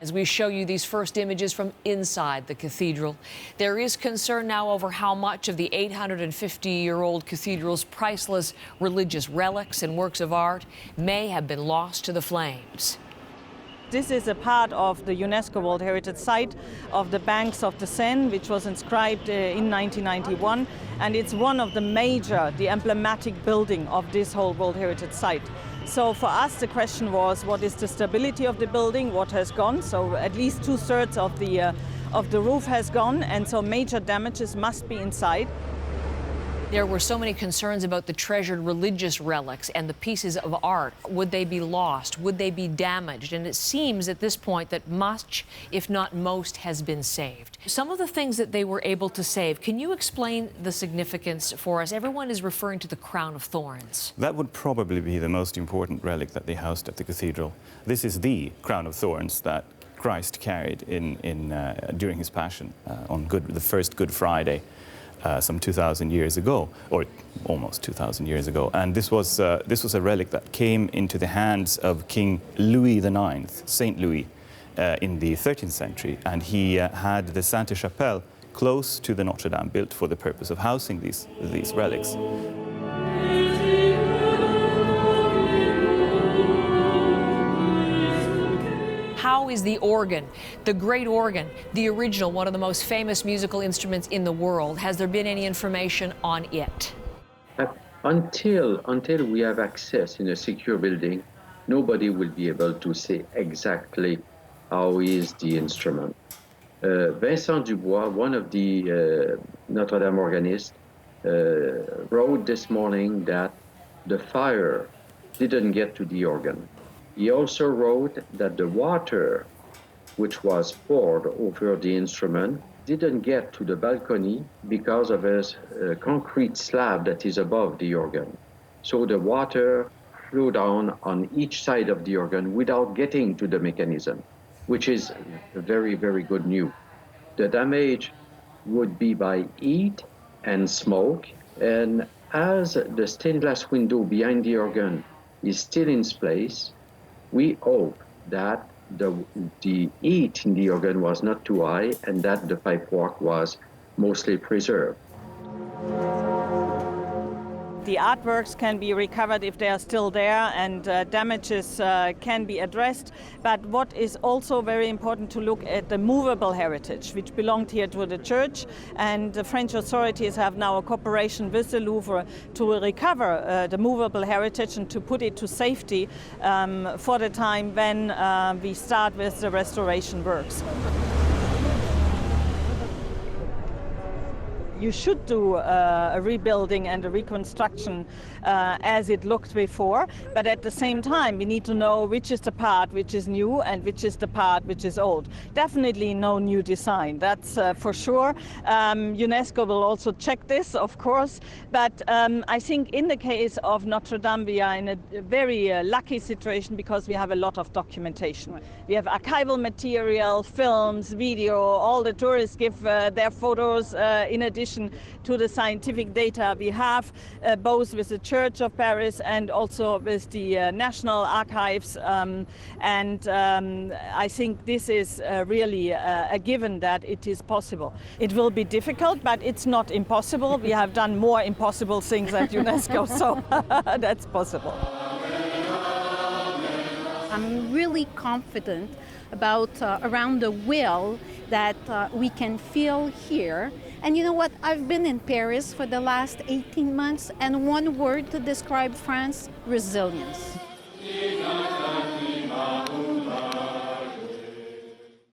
As we show you these first images from inside the cathedral, there is concern now over how much of the 850-year-old cathedral's priceless religious relics and works of art may have been lost to the flames. This is a part of the UNESCO World Heritage Site of the banks of the Seine, which was inscribed in 1991, and it's one of the emblematic building of this whole World Heritage Site. So for us, the question was, what is the stability of the building, what has gone? So at least 2/3 of the roof has gone, and so major damages must be inside. There were so many concerns about the treasured religious relics and the pieces of art. Would they be lost? Would they be damaged? And it seems at this point that much, if not most, has been saved. Some of the things that they were able to save, can you explain the significance for us? Everyone is referring to the crown of thorns. That would probably be the most important relic that they housed at the cathedral. This is the crown of thorns that Christ carried during his passion on the first Good Friday. Some 2,000 years ago, or almost 2,000 years ago. And this was a relic that came into the hands of King Louis IX, Saint Louis, in the 13th century. And he had the Sainte-Chapelle close to the Notre-Dame built for the purpose of housing these relics. How is the organ, the great organ, the original, one of the most famous musical instruments in the world? Has there been any information on it? Until we have access in a secure building, nobody will be able to say exactly how is the instrument. Vincent Dubois, one of the Notre-Dame organists, wrote this morning that the fire didn't get to the organ. He also wrote that the water which was poured over the instrument didn't get to the balcony because of a concrete slab that is above the organ. So the water flew down on each side of the organ without getting to the mechanism, which is very, very good news. The damage would be by heat and smoke, and as the stained glass window behind the organ is still in place, we hope that the heat in the organ was not too high and that the pipework was mostly preserved. The artworks can be recovered if they are still there, and damages can be addressed. But what is also very important to look at the movable heritage, which belonged here to the church, and the French authorities have now a cooperation with the Louvre to recover the movable heritage and to put it to safety for the time when we start with the restoration works. You should do a rebuilding and a reconstruction as it looked before, but at the same time we need to know which is the part which is new and which is the part which is old. Definitely no new design, that's for sure. UNESCO will also check this, of course, but I think in the case of Notre-Dame we are in a very lucky situation because we have a lot of documentation. We have archival material, films, video, all the tourists give their photos in addition to the scientific data we have, both with the Church of Paris and also with the National Archives. I think this is really a given that it is possible. It will be difficult, but it's not impossible. We have done more impossible things at UNESCO, so that's possible. I'm really confident about around the will that we can feel here. And you know what? I've been in Paris for the last 18 months, and one word to describe France: resilience.